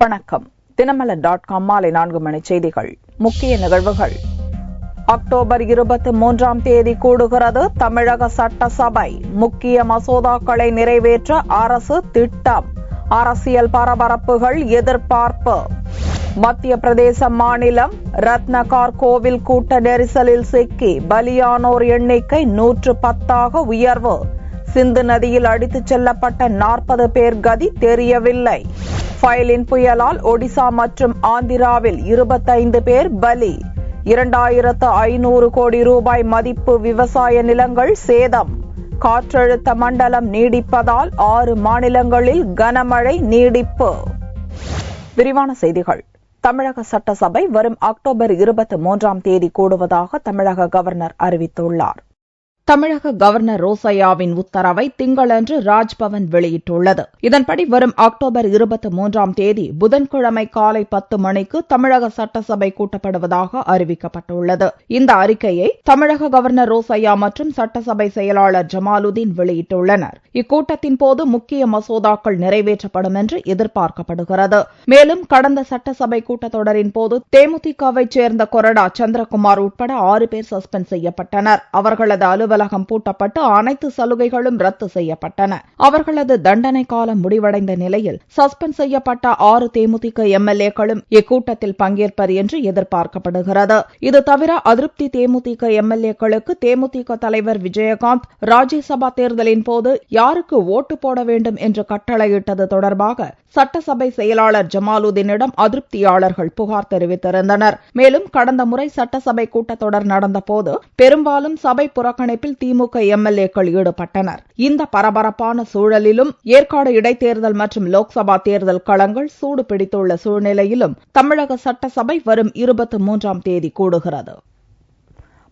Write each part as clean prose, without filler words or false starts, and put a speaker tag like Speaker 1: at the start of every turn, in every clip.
Speaker 1: வணக்கம். தினமலர்.com மாலை 4 மணி செய்திகள். முக்கிய நிகழ்வுகள். அக்டோபர் 23ஆம் தேதி கூடுகிறது தமிழக சட்டசபை. முக்கிய மசோதாக்களை நிறைவேற்ற அரசு திட்டம். அரசியல் பரபரப்புகள், எதிர்பார்ப்பு. மத்திய பிரதேச மாநிலம் ரத்னகார் கோவில் கூட்ட நெரிசலில் சிக்கி பலியானோர் எண்ணிக்கை 110ஆக உயர்வு. சிந்து நதியில் அடித்துச் செல்லப்பட்ட 40 பேர் கதி தெரியவில்லை. ஃபைலின் புயலால் ஒடிசா மற்றும் ஆந்திராவில் 25 பேர் பலி. 2500 கோடி ரூபாய் மதிப்பு விவசாய நிலங்கள் சேதம். காற்றழுத்த மண்டலம் நீடிப்பதால் 6 மாநிலங்களில் கனமழை நீடிப்பு. விரிவான செய்திகள். தமிழக சட்டசபை வரும் அக்டோபர் 23ஆம் தேதி கூடுவதாக தமிழக கவர்னர் அறிவித்துள்ளார். தமிழக கவர்னர் ரோசையாவின் உத்தரவை திங்களன்று ராஜ்பவன் வெளியிட்டுள்ளது. இதன்படி வரும் அக்டோபர் 23ஆம் தேதி புதன்கிழமை காலை 10 மணிக்கு தமிழக சட்டசபை கூட்டப்படுவதாக அறிவிக்கப்பட்டுள்ளது. இந்த அறிக்கையை தமிழக கவர்னர் ரோசையா மற்றும் சட்டசபை செயலாளர் ஜமாலுதீன் வெளியிட்டுள்ளனர். இக்கூட்டத்தின் போது முக்கிய மசோதாக்கள் நிறைவேற்றப்படும் என்று எதிர்பார்க்கப்படுகிறது. மேலும் கடந்த சட்டசபை கூட்டத்தொடரின் போது தேமுதிகவைச் சேர்ந்த கொறடா சந்திரகுமார் உட்பட 6 பேர் சஸ்பெண்ட் செய்யப்பட்டனர். அவர்களது அலுவலகம் பூட்டப்பட்டு அனைத்து சலுகைகளும் ரத்து செய்யப்பட்டன. அவர்களது தண்டனை காலம் முடிவடைந்த நிலையில் சஸ்பெண்ட் செய்யப்பட்ட 6 தேமுதிக எம்எல்ஏக்களும் இக்கூட்டத்தில் பங்கேற்பர் என்று எதிர்பார்க்கப்படுகிறது. இது தவிர அதிருப்தி தேமுதிக எம்எல்ஏக்களுக்கு தேமுதிக தலைவர் விஜயகாந்த் ராஜ்யசபா தேர்தலின் போது யாருக்கு ஓட்டு போட வேண்டும் என்று கட்டளையிட்டது தொடர்பாக சட்டசபை செயலாளர் ஜமாலுதீனிடம் அதிருப்தியாளர்கள் புகார் தெரிவித்திருந்தனர். மேலும் கடந்த முறை சட்டசபை கூட்டத்தொடர் நடந்தபோது பெரும்பாலும் சபை புறக்கணிப்பில் திமுக எம்எல்ஏக்கள் ஈடுபட்டனர். இந்த பரபரப்பான சூழலிலும் ஏற்காடு இடைத்தேர்தல் மற்றும் லோக்சபா தேர்தல் களங்கள் சூடு பிடித்துள்ள சூழ்நிலையிலும் தமிழக சட்டசபை வரும் 23ஆம் தேதி கூடுகிறது.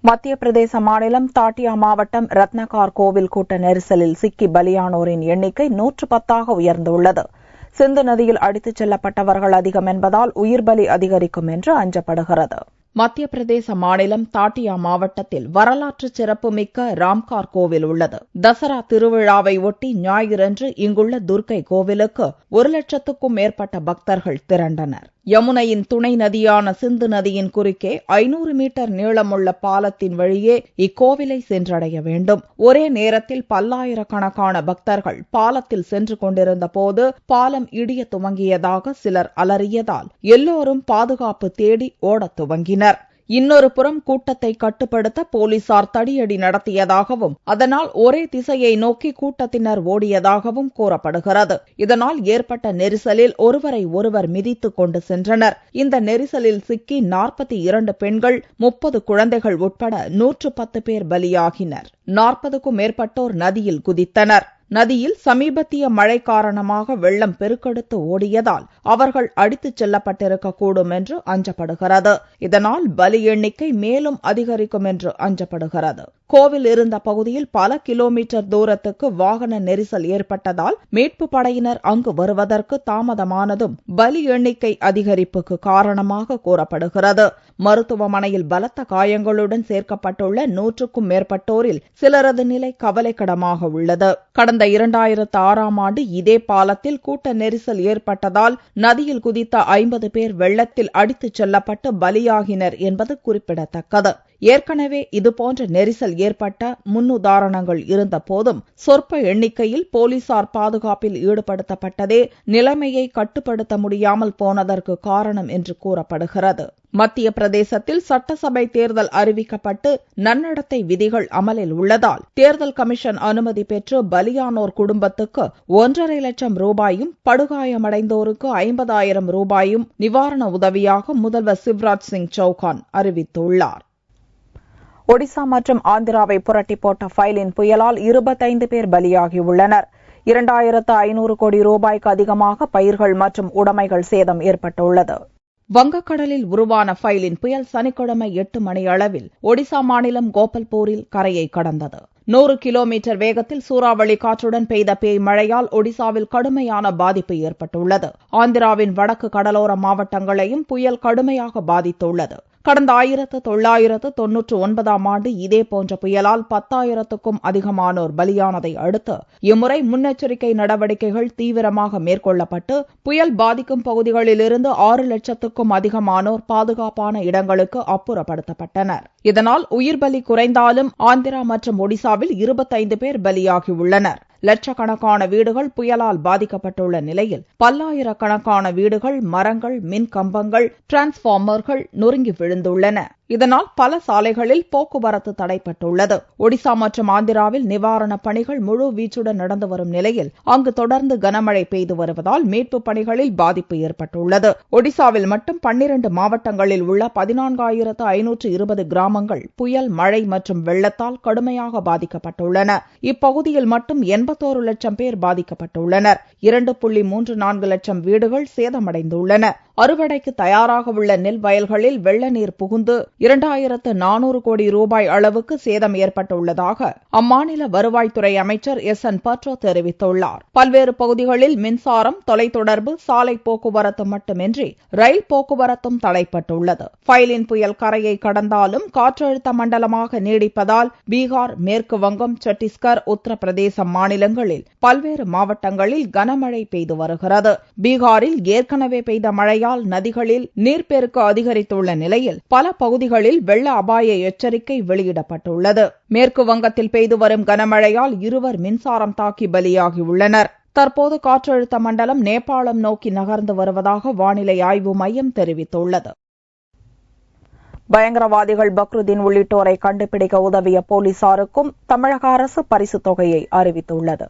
Speaker 1: மத்திய பிரதேச மாநிலம் தாட்டியா மாவட்டம் ரத்னகார் கோவில் கூட்ட நெரிசலில் சிக்கி பலியானோரின் எண்ணிக்கை 110ஆக உயர்ந்துள்ளது. சிந்து நதியில் அடித்துச் செல்லப்பட்டவர்கள் அதிகம் என்பதால் உயிர்பலி அதிகரிக்கும் என்று அஞ்சப்படுகிறது. மத்திய பிரதேச மாநிலம் தாட்டியா மாவட்டத்தில் வரலாற்று சிறப்புமிக்க ராம்கார் கோவில் உள்ளது. தசரா திருவிழாவை ஒட்டி ஞாயிறன்று இங்குள்ள துர்க்கை கோவிலுக்கு 1,00,000க்கும் மேற்பட்ட பக்தர்கள் திரண்டனர். யமுனையின் துணை நதியான சிந்து நதியின் குறுக்கே 500 மீட்டர் நீளமுள்ள பாலத்தின் வழியே இக்கோவிலை சென்றடைய வேண்டும். ஒரே நேரத்தில் பல்லாயிரக்கணக்கான பக்தர்கள் பாலத்தில் சென்று கொண்டிருந்த போது பாலம் இடிய துவங்கியதாக சிலர் அலறியதால் எல்லோரும் பாதுகாப்பு தேடி ஓடத் துவங்கினர். இன்னொரு புறம் கூட்டத்தை கட்டுப்படுத்த போலீசார் தடியடி நடத்தியதாகவும் அதனால் ஒரே திசையை நோக்கி கூட்டத்தினர் ஓடியதாகவும் கூறப்படுகிறது. இதனால் ஏற்பட்ட நெரிசலில் ஒருவரை ஒருவர் மிதித்துக் கொண்டு சென்றனர். இந்த நெரிசலில் சிக்கி 42 பெண்கள் 30 குழந்தைகள் உட்பட 110 பேர் பலியாகினர். 40க்கும் மேற்பட்டோர் நதியில் குதித்தனர். நதியில் சமீபத்திய மழை காரணமாக வெள்ளம் பெருக்கெடுத்து ஓடியதால் அவர்கள் அடித்துச் செல்லப்பட்டிருக்கக்கூடும் என்று அஞ்சப்படுகிறது. இதனால் பலி எண்ணிக்கை மேலும் அதிகரிக்கும் என்று அஞ்சப்படுகிறது. கோவில் இருந்த பகுதியில் பல கிலோமீட்டர் தூரத்துக்கு வாகன நெரிசல் ஏற்பட்டதால் மீட்பு படையினர் அங்கு வருவதற்கு தாமதமானதும் பலி எண்ணிக்கை அதிகரிப்புக்கு காரணமாக கூறப்படுகிறது. மருத்துவமனையில் பலத்த காயங்களுடன் சேர்க்கப்பட்டுள்ள 100க்கும் மேற்பட்டோரில் சிலரது நிலை கவலைக்கிடமாக உள்ளது. கடந்த 2006ஆம் ஆண்டு இதே பாலத்தில் கூட்ட நெரிசல் ஏற்பட்டதால் நதியில் குதித்த 50 பேர் வெள்ளத்தில் அடித்துச் செல்லப்பட்டு பலியாகினர் என்பது குறிப்பிடத்தக்கது. ஏற்கனவே இதுபோன்ற நெரிசல் ஏற்பட்ட முன்னுதாரணங்கள் இருந்த போதும் சொற்ப எண்ணிக்கையில் போலீசார் பாதுகாப்பில் ஈடுபடுத்தப்பட்டதே நிலைமையை கட்டுப்படுத்த முடியாமல் போனதற்கு காரணம் என்று கூறப்படுகிறது. மத்திய பிரதேசத்தில் சட்டசபை தேர்தல் அறிவிக்கப்பட்டு நன்னடத்தை விதிகள் அமலில் உள்ளதால் தேர்தல் கமிஷன் அனுமதி பெற்று பலியானோர் குடும்பத்துக்கு 1,50,000 லட்சம் ரூபாயும் படுகாயமடைந்தோருக்கு 50,000 ரூபாயும் நிவாரண உதவியாக முதல்வர் சிவராஜ் சிங் சௌகான் அறிவித்துள்ளார். ஒடிசா மற்றும் ஆந்திராவை புரட்டி போட்ட ஃபைலின் புயலால் 25 பேர் பலியாகியுள்ளனர். 2500 கோடி ரூபாய்க்கு அதிகமாக பயிர்கள் மற்றும் உடைமைகள் சேதம் ஏற்பட்டுள்ளது. வங்கக்கடலில் உருவான ஃபைலின் புயல் சனிக்கிழமை 8 மணி அளவில் ஒடிசா மாநிலம் கோபல்பூரில் கரையை கடந்தது. 100 கிலோமீட்டர் வேகத்தில் சூறாவளி காற்றுடன் பெய்த பேய் மழையால் ஒடிசாவில் கடுமையான பாதிப்பு ஏற்பட்டுள்ளது. ஆந்திராவின் வடக்கு கடலோர மாவட்டங்களையும் புயல் கடுமையாக பாதித்துள்ளது. கடந்த 1999ஆம் ஆண்டு இதேபோன்ற புயலால் 10,000க்கும் அதிகமானோர் பலியானதை அடுத்து இம்முறை முன்னெச்சரிக்கை நடவடிக்கைகள் தீவிரமாக மேற்கொள்ளப்பட்டு புயல் பாதிக்கும் பகுதிகளிலிருந்து 6 லட்சத்துக்கும் அதிகமானோர் பாதுகாப்பான இடங்களுக்கு அப்புறப்படுத்தப்பட்டனர். இதனால் உயிர் பலி குறைந்தாலும் ஆந்திரா மற்றும் ஒடிசாவில் 25 பேர் பலியாகியுள்ளனர். லட்சக்கணக்கான வீடுகள் புயலால் பாதிக்கப்பட்டுள்ள நிலையில் பல்லாயிரக்கணக்கான வீடுகள், மரங்கள், மின் கம்பங்கள், டிரான்ஸ்பார்மர்கள் நொறுங்கி விழுந்துள்ளன. இதனால் பல சாலைகளில் போக்குவரத்து தடைப்பட்டுள்ளது. ஒடிசா மற்றும் ஆந்திராவில் நிவாரணப் பணிகள் முழு வீச்சுடன் நடந்து வரும் நிலையில் அங்கு தொடர்ந்து கனமழை பெய்து வருவதால் மீட்புப் பணிகளில் பாதிப்பு ஏற்பட்டுள்ளது. ஒடிசாவில் மட்டும் 12 மாவட்டங்களில் உள்ள 14,520 கிராமங்கள் புயல், மழை மற்றும் வெள்ளத்தால் கடுமையாக பாதிக்கப்பட்டுள்ளன. இப்பகுதியில் மட்டும் 81 லட்சம் பேர் பாதிக்கப்பட்டுள்ளனர். 2.34 லட்சம் வீடுகள் சேதமடைந்துள்ளன. அறுவடைக்கு தயாராக உள்ள நெல் வயல்களில் வெள்ள நீர் புகுந்து 2,400 கோடி ரூபாய் அளவுக்கு சேதம் ஏற்பட்டுள்ளதாக அம்மாநில வருவாய்த்துறை அமைச்சர் எஸ்.என். பட்ரோ தெரிவித்துள்ளார். பல்வேறு பகுதிகளில் மின்சாரம், தொலைத்தொடர்பு, சாலை போக்குவரத்து மட்டுமின்றி ரயில் போக்குவரத்தும் தடைப்பட்டுள்ளது. ஃபைலின் புயல் கரையை கடந்தாலும் காற்றழுத்த மண்டலமாக நீடிப்பதால் பீகார், மேற்கு வங்கம், சத்தீஸ்கர், உத்தரப்பிரதேசம் மாநிலங்களில் பல்வேறு மாவட்டங்களில் கனமழை பெய்து வருகிறது. பீகாரில் ஏற்கனவே பெய்த மழையால் நதிகளில் நீர்ப்பெருக்கு அதிகரித்துள்ள நிலையில் பல பகுதிகளில் வெள்ள அபாய எச்சரிக்கை வெளியிடப்பட்டுள்ளது. மேற்கு வங்கத்தில் பெய்து வரும் கனமழையால் 2 மின்சாரம் தாக்கி பலியாகியுள்ளனர். தற்போது காற்றழுத்த மண்டலம் நேபாளம் நோக்கி நகர்ந்து வருவதாக வானிலை ஆய்வு மையம் தெரிவித்துள்ளது. பயங்கரவாதிகள் பக்ருதீன் உள்ளிட்டோரை கண்டுபிடிக்க உதவிய போலீசாருக்கும் தமிழக அரசு பரிசுத் தொகையை அறிவித்துள்ளது.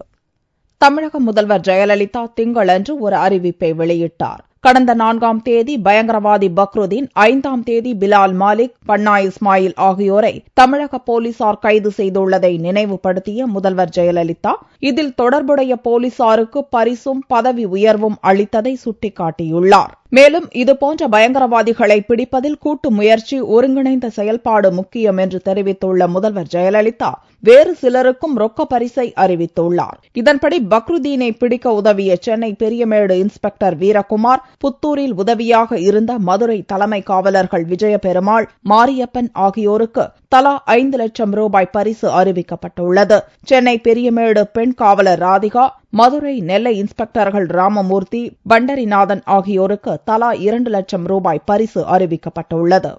Speaker 1: தமிழக முதல்வர் ஜெயலலிதா திங்களன்று ஒரு அறிவிப்பை வெளியிட்டார். கடந்த 4ஆம் தேதி பயங்கரவாதி பக்ருதீன், 5ஆம் தேதி பிலால் மாலிக், பன்னா இஸ்மாயில் ஆகியோரை தமிழக போலீசார் கைது செய்துள்ளதை நினைவுபடுத்திய முதல்வர் ஜெயலலிதா இதில் தொடர்புடைய போலீசாருக்கு பரிசும் பதவி உயர்வும் அளித்ததை சுட்டிக்காட்டியுள்ளார். மேலும் இதுபோன்ற பயங்கரவாதிகளை பிடிப்பதில் கூட்டு முயற்சி, ஒருங்கிணைந்த செயல்பாடு முக்கியம் என்று தெரிவித்துள்ள முதல்வர் ஜெயலலிதா வேறு சிலருக்கும் ரொக்க பரிசை அறிவித்துள்ளார். இதன்படி பக்ருதீனை பிடிக்க உதவிய சென்னை பெரியமேடு இன்ஸ்பெக்டர் வீரகுமார், புத்தூரில் உதவியாக இருந்த மதுரை தலைமை காவலர்கள் விஜயபெருமாள், மாரியப்பன் ஆகியோருக்கு தலா 5 லட்சம் ரூபாய் பரிசு அறிவிக்கப்பட்டுள்ளது. சென்னை பெரியமேடு பெண் காவலர் ராதிகா, மதுரை, நெல்லை இன்ஸ்பெக்டர்கள் ராமமூர்த்தி, பண்டரிநாதன் ஆகியோருக்கு தலா 2 லட்சம் ரூபாய் பரிசு அறிவிக்கப்பட்டுள்ளது.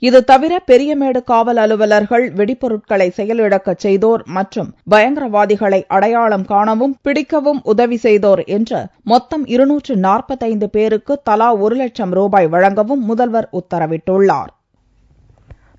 Speaker 1: இது தவிர பெரியமேடு காவல் அலுவலர்கள், வெடிப்பொருட்களை செயலிழக்கச் செய்தோர் மற்றும் பயங்கரவாதிகளை அடையாளம் காணவும் பிடிக்கவும் உதவி செய்தோர் என்று மொத்தம் 245 பேருக்கு தலா 1 லட்சம் ரூபாய் வழங்கவும் முதல்வர் உத்தரவிட்டுள்ளார்.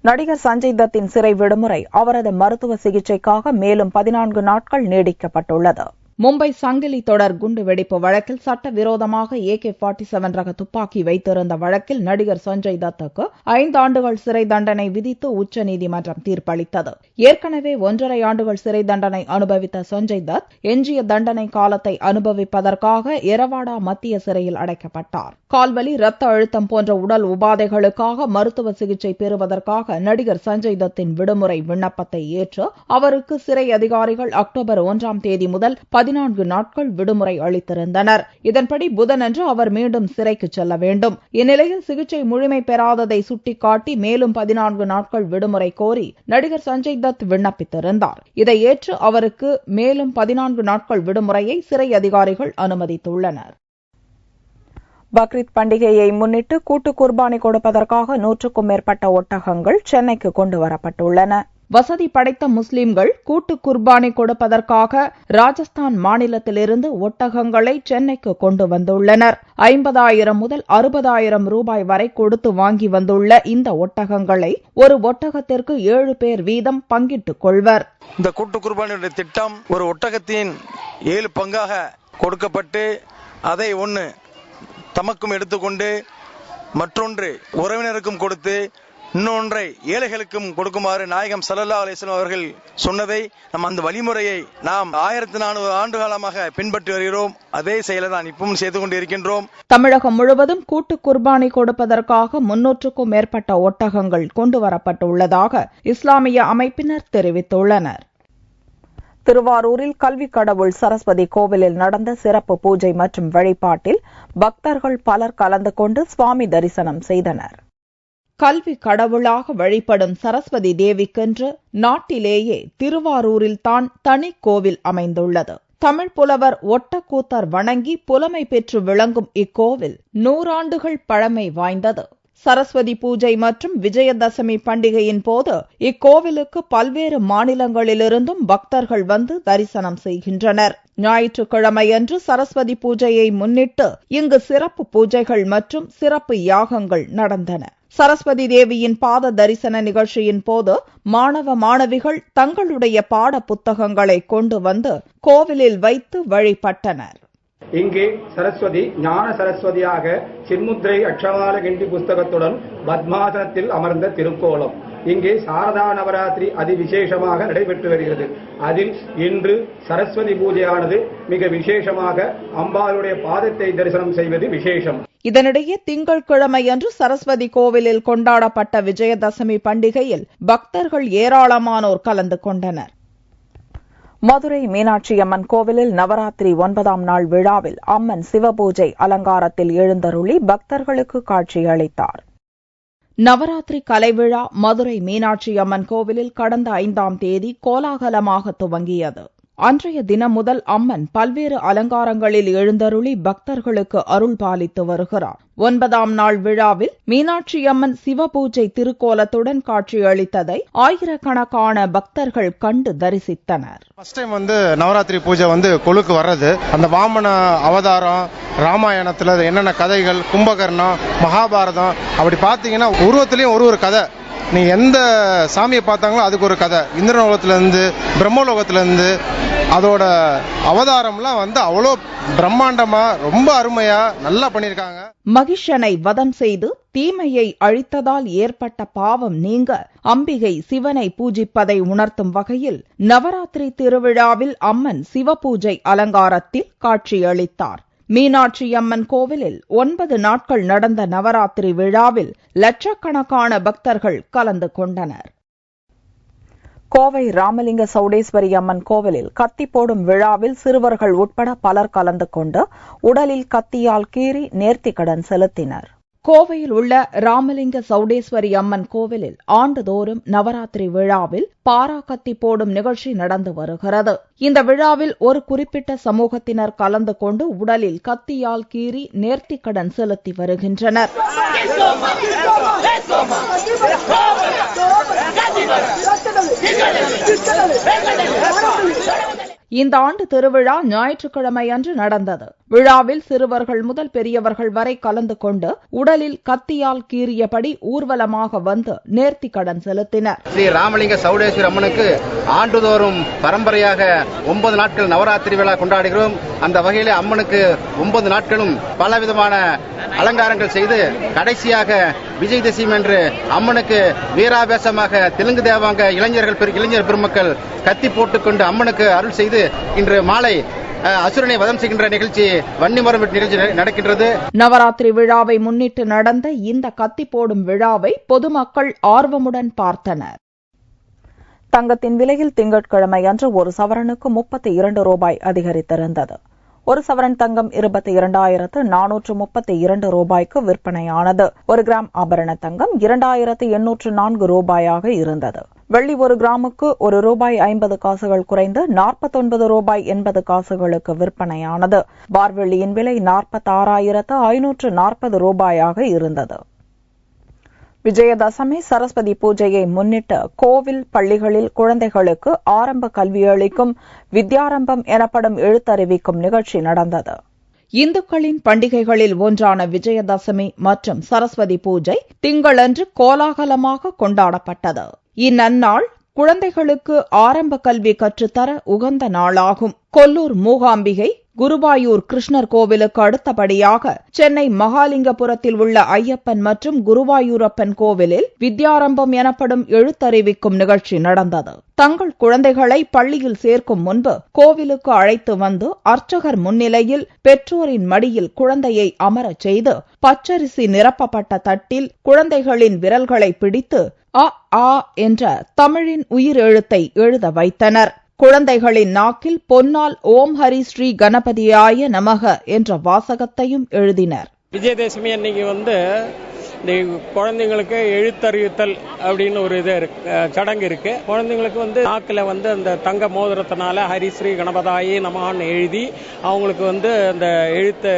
Speaker 1: நடிகர் சஞ்சய் தத்தின் சிறை விடுமுறை அவரது மருத்துவ சிகிச்சைக்காக மேலும் 14 நாட்கள் நீடிக்கப்பட்டுள்ளது. மும்பை சங்கிலி தொடர் குண்டு வெடிப்பு வழக்கில் சட்டவிரோதமாக AK-47 ரக துப்பாக்கி வைத்திருந்த வழக்கில் நடிகர் சஞ்சய் தத்துக்கு 5 ஆண்டுகள் சிறை தண்டனை விதித்து உச்சநீதிமன்றம் தீர்ப்பளித்தது. ஏற்கனவே 1.5 ஆண்டுகள் சிறை தண்டனை அனுபவித்த சஞ்சய் தத் எஞ்சிய தண்டனை காலத்தை அனுபவிப்பதற்காக எரவாடா மத்திய சிறையில் அடைக்கப்பட்டார். கால்வலி, ரத்த அழுத்தம் போன்ற உடல் உபாதைகளுக்காக மருத்துவ சிகிச்சை பெறுவதற்காக நடிகர் சஞ்சய் தத்தின் விடுமுறை விண்ணப்பத்தை ஏற்று அவருக்கு சிறை அதிகாரிகள் அக்டோபர் 1ஆம் தேதி முதல் 14 நாட்கள் விடுமுறை அளித்திருந்தனர். இதன்படி புதனன்று அவர் மீண்டும் சிறைக்கு செல்ல வேண்டும். இந்நிலையில் சிகிச்சை முழுமை பெறாததை சுட்டிக்காட்டி மேலும் 14 நாட்கள் விடுமுறை கோரி நடிகர் சஞ்சய் தத் விண்ணப்பித்திருந்தார். இதை ஏற்று அவருக்கு மேலும் 14 நாட்கள் விடுமுறையை சிறை அதிகாரிகள் அனுமதித்துள்ளனர். பக்ரீத் பண்டிகையை முன்னிட்டு கூட்டு குர்பானி கொடுப்பதற்காக 100க்கும் மேற்பட்ட ஒட்டகங்கள் சென்னைக்கு கொண்டு வரப்பட்டுள்ளன. வசதி படைத்த முஸ்லிம்கள் கூட்டு குர்பானி கொடுப்பதற்காக ராஜஸ்தான் மாநிலத்திலிருந்து ஒட்டகங்களை சென்னைக்கு கொண்டு வந்துள்ளனர். 50,000 முதல் 60,000 ரூபாய் வரை கொடுத்து வாங்கி வந்துள்ள இந்த ஒட்டகங்களை ஒரு ஒட்டகத்திற்கு 7 பேர் வீதம் பங்கிட்டுக் கொள்வர்.
Speaker 2: இந்த கூட்டு குர்பானியுடைய திட்டம் ஒரு ஒட்டகத்தின் 7 பங்காக கொடுக்கப்பட்டு அதை ஒன்று தமக்கும் எடுத்துக்கொண்டு மற்றொன்று உறவினருக்கும் கொடுத்து இன்னொன்றை ஏழைகளுக்கும் கொடுக்குமாறு நாயகம் ஸல்லல்லாஹு அலைஹி வஸல்லம் அவர்கள் சொன்னதை அந்த வழிமுறையை நாம் 1400 ஆண்டு காலமாக பின்பற்றி வருகிறோம். அதே செயலை தான் இப்பவும் செய்து கொண்டிருக்கின்றோம்.
Speaker 1: தமிழகம் முழுவதும் கூட்டு குர்பானி கொடுப்பதற்காக 300க்கும் மேற்பட்ட ஒட்டகங்கள் கொண்டு வரப்பட்டுள்ளதாக இஸ்லாமிய அமைப்பினர் தெரிவித்துள்ளனர். திருவாரூரில் கல்வி கடவுள் சரஸ்வதி கோவிலில் நடந்த சிறப்பு பூஜை மற்றும் வழிபாட்டில் பக்தர்கள் பலர் கலந்து கொண்டு சுவாமி தரிசனம் செய்தனர். கல்வி கடவுளாக வழிபடும் சரஸ்வதி தேவிக்கென்று நாட்டிலேயே திருவாரூரில்தான் தனி கோவில் அமைந்துள்ளது. தமிழ் புலவர் ஒட்டக்கூத்தர் வணங்கி புலமை பெற்று விளங்கும் இக்கோவில் 100 ஆண்டுகள் பழமை வாய்ந்தது. சரஸ்வதி பூஜை மற்றும் விஜயதசமி பண்டிகையின் போது இக்கோவிலுக்கு பல்வேறு மாநிலங்களிலிருந்தும் பக்தர்கள் வந்து தரிசனம் செய்கின்றனர். ஞாயிற்றுக்கிழமையன்று சரஸ்வதி பூஜையை முன்னிட்டு இங்கு சிறப்பு பூஜைகள் மற்றும் சிறப்பு யாகங்கள் நடந்தன. சரஸ்வதி தேவியின் பாத தரிசன நிகழ்ச்சியின் போது மாணவ மாணவிகள் தங்களுடைய பாட புத்தகங்களை கொண்டு வந்து கோவிலில் வைத்து வழிபட்டனர்.
Speaker 3: இங்கே சரஸ்வதி ஞான சரஸ்வதியாக சின்முத்திரை அக்ஷமால கிண்டி புஸ்தகத்துடன் பத்மாசனத்தில் அமர்ந்த திருக்கோலம். இங்கே சாரதா நவராத்திரி அதிவிசேஷமாக நடைபெற்று வருகிறது. அதில் இன்று சரஸ்வதி பூஜையானது மிக விசேஷமாக அம்பாளுடைய பாதத்தை தரிசனம் செய்வது விசேஷம்.
Speaker 1: இதனிடையே திங்கட்கிழமையன்று சரஸ்வதி கோவிலில் கொண்டாடப்பட்ட விஜயதசமி பண்டிகையில் பக்தர்கள் ஏராளமானோர் கலந்து கொண்டனர். மதுரை மீனாட்சி அம்மன் கோவிலில் நவராத்திரி 9ஆம் நாள் விழாவில் அம்மன் சிவபூஜை அலங்காரத்தில் எழுந்தருளி பக்தர்களுக்கு காட்சியளித்தார். நவராத்திரி கலைவிழா மதுரை மீனாட்சி அம்மன் கோவிலில் கடந்த 5ஆம் தேதி கோலாகலமாக துவங்கியது. அன்றைய தினம் முதல் அம்மன் பல்வேறு அலங்காரங்களில் எழுந்தருளி பக்தர்களுக்கு அருள் பாலித்து வருகிறார். 9ஆம் நாள் விழாவில் மீனாட்சி அம்மன் சிவபூஜை திருக்கோலத்துடன் காட்சியளித்ததை ஆயிரக்கணக்கான பக்தர்கள் கண்டு தரிசித்தனர்.
Speaker 4: ஃபர்ஸ்ட் டைம் நவராத்திரி பூஜை கொலுக்கு வர்றது, அந்த வாமன அவதாரம், ராமாயணத்துல என்னென்ன கதைகள், கும்பகர்ணம், மகாபாரதம், அப்படி பாத்தீங்கன்னா உருவத்திலையும் ஒரு கதை. நீ எந்த சாமியை பார்த்தாங்களோ அதுக்கு ஒரு கதை. இந்திரலோகத்திலிருந்து பிரம்மலோகத்திலிருந்து அதோட அவதாரம்லாம் அவ்வளோ பிரம்மாண்டமா ரொம்ப அருமையா நல்லா பண்ணிருக்காங்க.
Speaker 1: மகிஷனை வதம் செய்து தீமையை அழித்ததால் ஏற்பட்ட பாவம் நீங்க அம்பிகை சிவனை பூஜிப்பதை உணர்த்தும் வகையில் நவராத்திரி திருவிழாவில் அம்மன் சிவபூஜை அலங்காரத்தில் காட்சியளித்தார். மீனாட்சி அம்மன் கோவிலில் 9 நாட்கள் நடந்த நவராத்திரி விழாவில் லட்சக்கணக்கான பக்தர்கள் கலந்து கொண்டனர். கோவை ராமலிங்க சௌடேஸ்வரி அம்மன் கோவிலில் கத்தி போடும் விழாவில் சிறுவர்கள் உட்பட பலர் கலந்து கொண்டு உடலில் கத்தியால் கீறி நேர்த்திக்கடன் செலுத்தினர். கோவையில் உள்ள ராமலிங்க சௌடேஸ்வரி அம்மன் கோவிலில் ஆண்டுதோறும் நவராத்திரி விழாவில் பாரா கத்தி போடும் நிகழ்ச்சி நடந்து வருகிறது. இந்த விழாவில் ஒரு குறிப்பிட்ட சமூகத்தினர் கலந்து கொண்டு உடலில் கத்தியால் கீறி நேர்த்திக்கடன் செலுத்தி வருகின்றனர். இந்த ஆண்டு திருவிழா ஞாயிற்றுக்கிழமையன்று நடந்தது. விழாவில் சிறுவர்கள் முதல் பெரியவர்கள் வரை கலந்து கொண்டு உடலில் கத்தியால் கீறியபடி ஊர்வலமாக வந்து நேர்த்திக்கடன் செலுத்தினர்.
Speaker 5: ஸ்ரீ ராமலிங்க சௌடேஸ்வரி அம்மனுக்கு ஆண்டுதோறும் பரம்பரையாக 9 நாட்கள் நவராத்திரி விழா கொண்டாடுகிறோம். அந்த வகையிலே அம்மனுக்கு 9 நாட்களும் பலவிதமான அலங்காரங்கள் செய்து கடைசியாக விஜயதசமி என்று அம்மனுக்கு வீராவேசமாக தெலுங்கு தேவாங்க இளைஞர் பெருமக்கள் கத்தி போட்டுக்கொண்டு அம்மனுக்கு அருள் செய்து இன்று மாலை அசுரனை வதம் செய்கின்ற நிகழ்ச்சி வன்னிமரம் நிகழ்ச்சி நடக்கின்றது.
Speaker 1: நவராத்திரி விழாவை முன்னிட்டு நடந்த இந்த கத்தி போடும் விழாவை பொதுமக்கள் ஆர்வமுடன் பார்த்தனர். தங்கத்தின் விலையில் திங்கட்கிழமை அன்று ஒரு சவரனுக்கு 32 ரூபாய் அதிகரித்திருந்தது. ஒரு சவரன் தங்கம் 22,432 ரூபாய்க்கு விற்பனையானது. 1 கிராம் ஆபரண தங்கம் 2,804 ரூபாயாக இருந்தது. வெள்ளி 1 கிராமுக்கு ₹1.50 குறைந்து 49 ரூபாய் 80 காசுகளுக்கு விற்பனையானது. பார்வெள்ளியின் விலை 46,540 ரூபாயாக இருந்தது. விஜயதசமி சரஸ்வதி பூஜையை முன்னிட்டு கோவில் பள்ளிகளில் குழந்தைகளுக்கு ஆரம்ப கல்வியளிக்கும் வித்யாரம்பம் எனப்படும் எழுத்தறிவிக்கும் நிகழ்ச்சி நடந்தது. இந்துக்களின் பண்டிகைகளில் ஒன்றான விஜயதசமி மற்றும் சரஸ்வதி பூஜை திங்களன்று கோலாகலமாக கொண்டாடப்பட்டது. இந்நன்னாள் குழந்தைகளுக்கு ஆரம்ப கல்வி கற்றுத்தர உகந்த நாளாகும். கொல்லூர் மூகாம்பிகை, குருவாயூர் கிருஷ்ணர் கோவிலுக்கு அடுத்தபடியாக சென்னை மகாலிங்கபுரத்தில் உள்ள ஐயப்பன் மற்றும் குருவாயூரப்பன் கோவிலில் வித்யாரம்பம் எனப்படும் எழுத்தறிவிக்கும் நிகழ்ச்சி நடந்தது. தங்கள் குழந்தைகளை பள்ளியில் சேர்க்கும் முன்பு கோவிலுக்கு அழைத்து வந்து அர்ச்சகர் முன்னிலையில் பெற்றோரின் மடியில் குழந்தையை அமரச் செய்து பச்சரிசி நிரப்பப்பட்ட தட்டில் குழந்தைகளின் விரல்களை பிடித்து அ ஆ என்ற தமிழின் உயிர் எழுத்தை எழுத வைத்தனர். குழந்தைகளின் நாக்கில் பொன்னால் ஓம் ஹரி ஸ்ரீ கணபதியாய நமக என்ற வாசகத்தையும் எழுதினர்.
Speaker 6: விஜயதசமி அன்னைக்கு இந்த குழந்தைங்களுக்கு எழுத்தறிவித்தல் அப்படின்னு ஒரு இது சடங்கு இருக்கு. குழந்தைங்களுக்கு நாக்கில் அந்த தங்க மோதிரத்தினால ஹரிஸ்ரீ கணபதாயி நமகான்னு எழுதி அவங்களுக்கு அந்த எழுத்து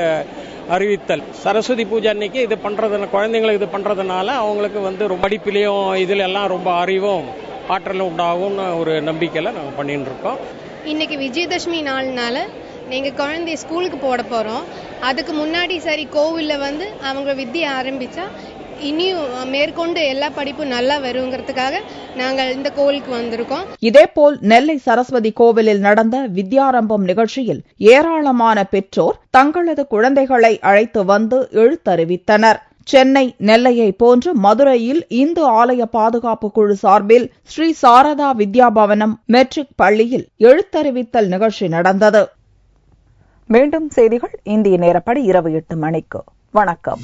Speaker 6: அறிவித்தல். சரஸ்வதி பூஜை அன்னைக்கு இது பண்றது, குழந்தைங்களுக்கு இது பண்றதுனால அவங்களுக்கு ரொம்ப படிப்பிலையும் இதுல எல்லாம் ரொம்ப அறிவும் ஆற்றலும் உண்டாகும்னு ஒரு நம்பிக்கையில நாங்க பண்ணிட்டு இருக்கோம்.
Speaker 7: இன்னைக்கு விஜயதசமி நாள்னால நீங்க குழந்தைய ஸ்கூலுக்கு போட போறோம். அதுக்கு முன்னாடி சரி கோவில்ல அவங்க வித்தியை ஆரம்பிச்சா இனியும் மேற்கொண்டு எல்லா படிப்பும் நல்லா வருங்கிறதுக்காக நாங்கள் இந்த கோவிலுக்கு வந்திருக்கோம்.
Speaker 1: இதேபோல் நெல்லை சரஸ்வதி கோவிலில் நடந்த வித்யாரம்பம் நிகழ்ச்சியில் ஏராளமான பெற்றோர் தங்களது குழந்தைகளை அழைத்து வந்து எழுத்தறிவித்தனர். சென்னை, நெல்லையை போன்று மதுரையில் இந்து ஆலய பாதுகாப்பு குழு சார்பில் ஸ்ரீ சாரதா வித்யாபவனம் மெட்ரிக் பள்ளியில் எழுத்தறிவித்தல் நிகழ்ச்சி நடந்தது. மீண்டும் செய்திகள் இந்திய நேரப்படி இரவு 8 மணிக்கு. வணக்கம்.